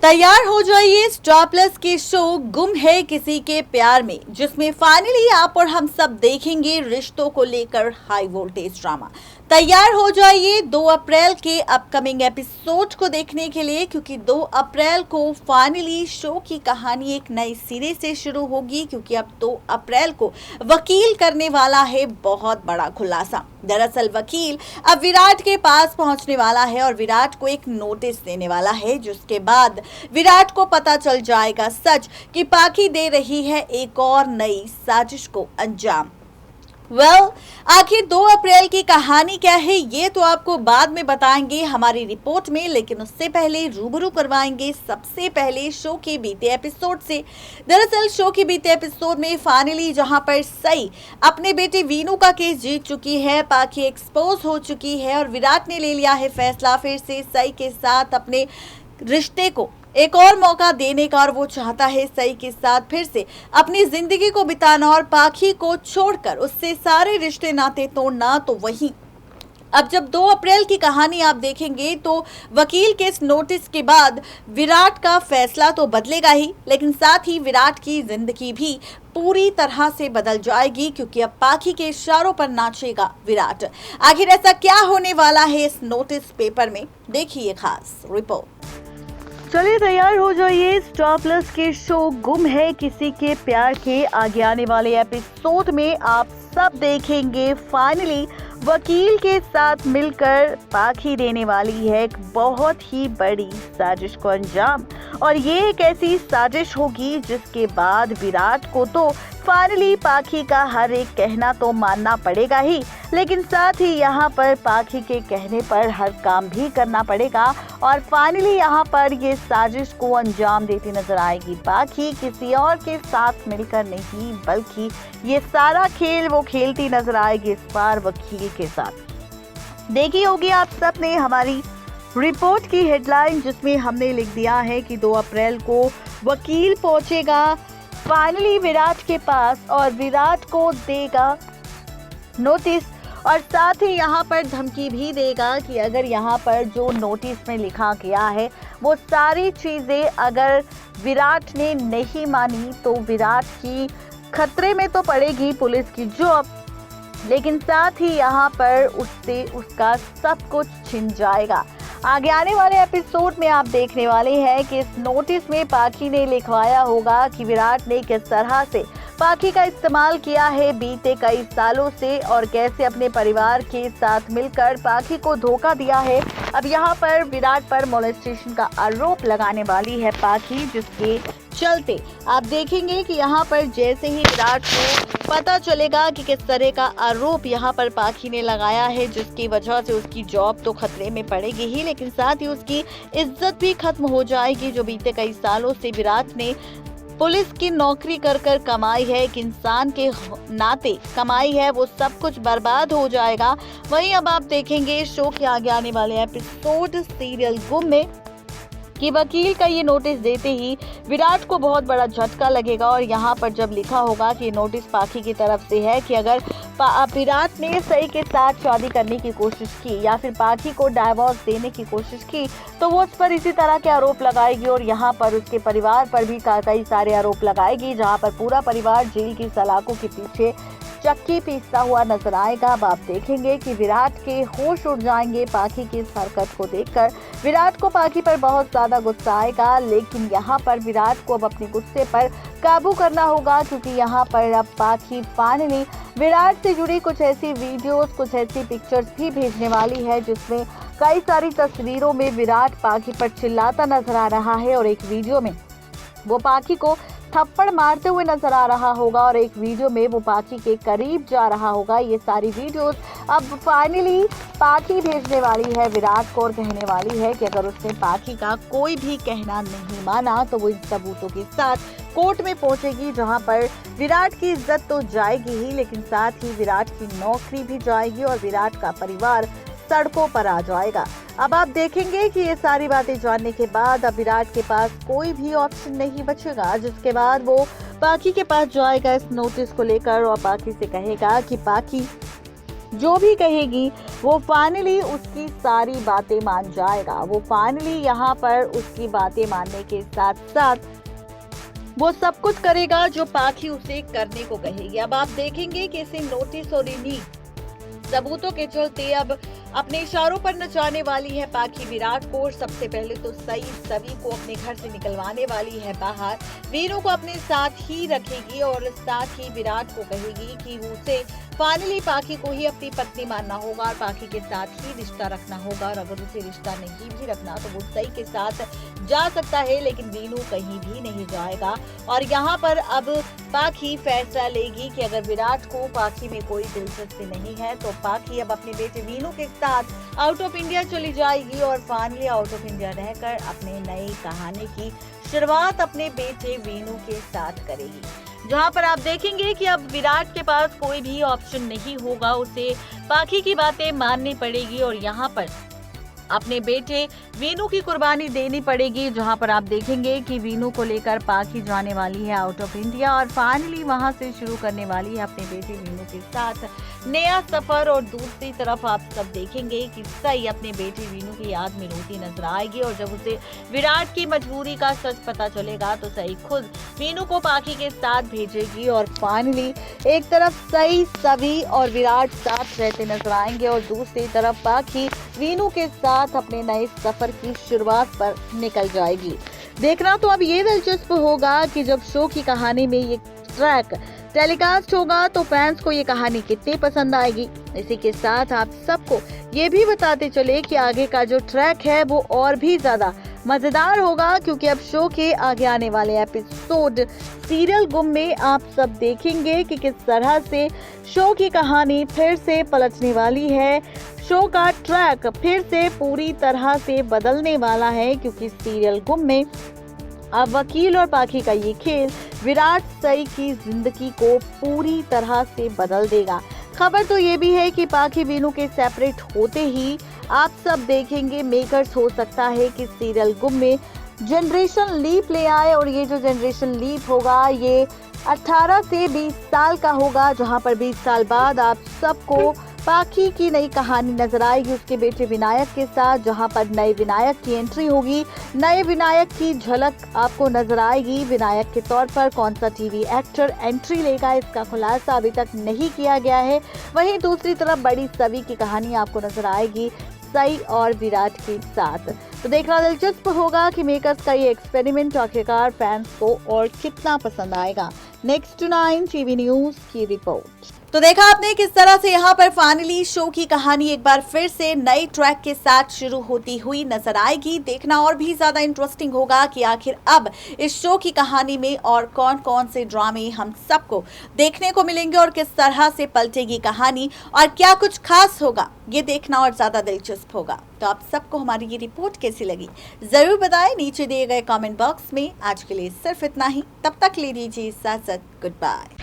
तैयार हो जाइए स्टार प्लस के शो गुम है किसी के प्यार में, जिसमें फाइनली आप और हम सब देखेंगे रिश्तों को लेकर हाई वोल्टेज ड्रामा। तैयार हो जाइए 2 अप्रैल के अपकमिंग एपिसोड को देखने के लिए, क्योंकि 2 अप्रैल को फाइनली शो की कहानी एक नए सिरे से शुरू होगी। क्योंकि अब 2 अप्रैल को वकील करने वाला है बहुत बड़ा खुलासा। दरअसल वकील अब विराट के पास पहुंचने वाला है और विराट को एक नोटिस देने वाला है, जिसके बाद विराट को पता चल जाएगा सच कि पाखी दे रही है एक और नई साजिश को अंजाम। आखिर 2 अप्रैल की कहानी क्या है, ये तो आपको बाद में बताएंगे हमारी रिपोर्ट में, लेकिन उससे पहले रूबरू करवाएंगे सबसे पहले शो के बीते एपिसोड से। दरअसल शो के बीते एपिसोड में फाइनली जहां पर सई अपने बेटे वीनू का केस जीत चुकी है, पाखी एक्सपोज हो चुकी है और विराट ने ले लिया है फैसला फिर से सई के साथ अपने रिश्ते को एक और मौका देने का, और वो चाहता है सई के साथ फिर से अपनी जिंदगी को बिताना और पाखी को छोड़कर उससे सारे रिश्ते नाते तोड़ना। तो वहीं अब जब 2 अप्रैल की कहानी आप देखेंगे तो वकील के इस नोटिस के बाद विराट का फैसला तो बदलेगा ही, लेकिन साथ ही विराट की जिंदगी भी पूरी तरह से बदल जाएगी, क्योंकि अब पाखी के इशारों पर नाचेगा विराट। आखिर ऐसा क्या होने वाला है इस नोटिस पेपर में, देखिए खास रिपोर्ट। चलिए तैयार हो जाइए स्टार प्लस के शो गुम है किसी के प्यार के आगे आने वाले एपिसोड में आप सब देखेंगे फाइनली वकील के साथ मिलकर पाखी देने वाली है एक बहुत ही बड़ी साजिश को अंजाम। और ये एक ऐसी साजिश होगी जिसके बाद विराट को तो फाइनली पाखी का हर एक कहना तो मानना पड़ेगा ही, लेकिन साथ ही यहाँ पर पाखी के कहने पर हर काम भी करना पड़ेगा। और फाइनली यहाँ पर ये साजिश को अंजाम देती नजर आएगी पाखी, किसी और के साथ मिलकर नहीं, बल्कि ये सारा खेल वो खेलती नजर आएगी इस बार वकील के साथ। देखी होगी आप सब ने हमारी रिपोर्ट की हेडलाइन, जिसमें हमने लिख दिया है कि 2 अप्रैल को वकील पहुंचेगा फाइनली विराट के पास और विराट को देगा नोटिस, और साथ ही यहाँ पर धमकी भी देगा कि अगर यहाँ पर जो नोटिस में लिखा गया है वो सारी चीज़ें अगर विराट ने नहीं मानी तो विराट की खतरे में तो पड़ेगी पुलिस की जॉब, लेकिन साथ ही यहाँ पर उससे उसका सब कुछ छिन जाएगा। आगे आने वाले एपिसोड में आप देखने वाले हैं कि इस नोटिस में पाखी ने लिखवाया होगा कि विराट ने किस तरह से पाखी का इस्तेमाल किया है बीते कई सालों से और कैसे अपने परिवार के साथ मिलकर पाखी को धोखा दिया है। अब यहाँ पर विराट पर मोलेस्टेशन का आरोप लगाने वाली है पाखी, जिसके चलते आप देखेंगे कि यहाँ पर जैसे ही विराट को पता चलेगा कि किस तरह का आरोप यहाँ पर पाखी ने लगाया है, जिसकी वजह से उसकी जॉब तो खतरे में पड़ेगी ही, लेकिन साथ ही उसकी इज्जत भी खत्म हो जाएगी जो बीते कई सालों से विराट ने पुलिस की नौकरी कर कर कमाई है, एक इंसान के नाते कमाई है, वो सब कुछ बर्बाद हो जाएगा। वहीं अब आप देखेंगे शो के आगे आने वाले एपिसोड सीरियल गुम में कि वकील का ये नोटिस देते ही विराट को बहुत बड़ा झटका लगेगा। और यहाँ पर जब लिखा होगा कि नोटिस पाखी की तरफ से है कि अगर विराट ने सई के साथ शादी करने की कोशिश की या फिर पाखी को डाइवोर्स देने की कोशिश की तो वो उस पर इसी तरह के आरोप लगाएगी और यहाँ पर उसके परिवार पर भी कई सारे आरोप लगाएगी, जहाँ पर पूरा परिवार जेल की सलाखों के पीछे चक्की पीसता हुआ नजर आएगा। अब आप देखेंगे कि विराट के होश उड़ जाएंगे पाखी की इस हरकत को देखकर। विराट को पाखी पर बहुत ज्यादा गुस्सा आएगा, लेकिन यहाँ पर विराट को अब अपने गुस्से पर काबू करना होगा, क्योंकि यहाँ पर अब पाखी फाइनली विराट से जुड़ी कुछ ऐसी वीडियोस, कुछ ऐसी पिक्चर्स भी भेजने वाली है, जिसमें कई सारी तस्वीरों में विराट पाखी पर चिल्लाता नजर आ रहा है और एक वीडियो में वो पाखी को थप्पड़ मारते हुए नजर आ रहा होगा और एक वीडियो में वो पाखी के करीब जा रहा होगा। ये सारी वीडियोस अब फाइनली पाखी भेजने वाली है विराट को और कहने वाली है कि अगर उसने पाखी का कोई भी कहना नहीं माना तो वो इन सबूतों के साथ कोर्ट में पहुंचेगी, जहां पर विराट की इज्जत तो जाएगी ही, लेकिन साथ ही विराट की नौकरी भी जाएगी और विराट का परिवार सड़कों पर आ जाएगा। अब आप देखेंगे कि ये सारी बातें जानने के बाद अब विराट के पास कोई भी ऑप्शन नहीं बचेगा, जिसके बाद वो पाखी के पास जाएगा इस नोटिस को लेकर और पाखी से कहेगा कि पाखी जो भी कहेगी वो फाइनली उसकी सारी बातें मान जाएगा। वो फाइनली यहाँ पर उसकी बातें मानने के साथ साथ वो सब कुछ करेगा जो पाखी उसे करने को कहेगी। अब आप देखेंगे कि इसे नोटिस और इन्हीं सबूतों के चलते अब अपने इशारों पर नचाने वाली है पाखी विराट को। और सबसे पहले तो सभी को अपने घर से निकलवाने वाली है बाहर। वीनू को अपने साथ ही रखेगी और साथ ही विराट को कहेगी कि उसे फाइनली पाखी को ही अपनी पत्नी मानना होगा और पाखी के साथ ही रिश्ता रखना होगा। और अगर उसे रिश्ता नहीं भी रखना तो वो सही के साथ जा सकता है, लेकिन वीनू कहीं भी नहीं जाएगा। और यहाँ पर अब पाखी फैसला लेगी कि अगर विराट को पाखी में कोई दिलचस्पी नहीं है तो पाखी अब अपने बेटे वीनू के साथ आउट ऑफ इंडिया चली जाएगी और फाइनली आउट ऑफ इंडिया रहकर अपने नई कहानी की शुरुआत अपने बेटे वीनू के साथ करेगी। जहां पर आप देखेंगे कि अब विराट के पास कोई भी ऑप्शन नहीं होगा, उसे पाखी की बातें माननी पड़ेगी और यहाँ पर अपने बेटे वीनू की कुर्बानी देनी पड़ेगी। जहां पर आप देखेंगे कि वीनू को लेकर पाखी जाने वाली है आउट ऑफ इंडिया और फाइनली वहां से शुरू करने वाली है अपने बेटे वीनू के साथ नया सफर। और दूसरी तरफ आप सब देखेंगे कि सही अपने बेटे वीनू की याद में रोती नजर आएगी और जब उसे विराट की मजबूरी का सच पता चलेगा तो सही खुद वीनू को पाखी के साथ भेजेगी और फाइनली एक तरफ सही सभी और विराट साथ रहते नजर आएंगे और दूसरी तरफ पाखी वीनू के साथ अपने नए सफर की शुरुआत पर निकल जाएगी। देखना तो अब ये दिलचस्प होगा कि जब शो की कहानी में ये ट्रैक टेलीकास्ट होगा तो फैंस को ये कहानी कितनी पसंद आएगी। इसी के साथ आप सबको ये भी बताते चले कि आगे का जो ट्रैक है वो और भी ज्यादा मजेदार होगा, क्योंकि अब शो के आगे आने वाले एपिसोड सीरियल गुम में आप सब देखेंगे कि किस तरह से शो की कहानी फिर से पलटने वाली है। शो का ट्रैक फिर से पूरी तरह से बदलने वाला है, क्योंकि सीरियल गुम में अब वकील और पाखी का ये खेल विराट सई की जिंदगी को पूरी तरह से बदल देगा। खबर तो ये भी है कि पाखी वीनू के सेपरेट होते ही आप सब देखेंगे मेकर्स हो सकता है कि सीरियल गुम में जनरेशन लीप ले आए और ये जो जनरेशन लीप होगा ये 18 से 20 साल का होगा, जहां पर 20 साल बाद आप सबको पाखी की नई कहानी नजर आएगी उसके बेटे विनायक के साथ, जहां पर नए विनायक की एंट्री होगी। नए विनायक की झलक आपको नजर आएगी। विनायक के तौर पर कौन सा टीवी एक्टर एंट्री लेगा इसका खुलासा अभी तक नहीं किया गया है। वहीं दूसरी तरफ बड़ी सभी की कहानी आपको नजर आएगी सई और विराट के साथ। तो देखना दिलचस्प होगा कि मेकर्स का ये एक्सपेरिमेंट आखिरकार फैंस को और कितना पसंद आएगा। नेक्स्ट 9 टीवी न्यूज की रिपोर्ट। तो देखा आपने किस तरह से यहाँ पर फाइनली शो की कहानी एक बार फिर से नए ट्रैक के साथ शुरू होती हुई नजर आएगी। देखना और भी ज्यादा इंटरेस्टिंग होगा कि आखिर अब इस शो की कहानी में और कौन कौन से ड्रामे हम सबको देखने को मिलेंगे और किस तरह से पलटेगी कहानी और क्या कुछ खास होगा, ये देखना और ज्यादा दिलचस्प होगा। तो आप सबको हमारी ये रिपोर्ट कैसी लगी जरूर बताएं नीचे दिए गए कमेंट बॉक्स में। आज के लिए सिर्फ इतना ही, तब तक ले लीजिए इजाजत, गुड बाय।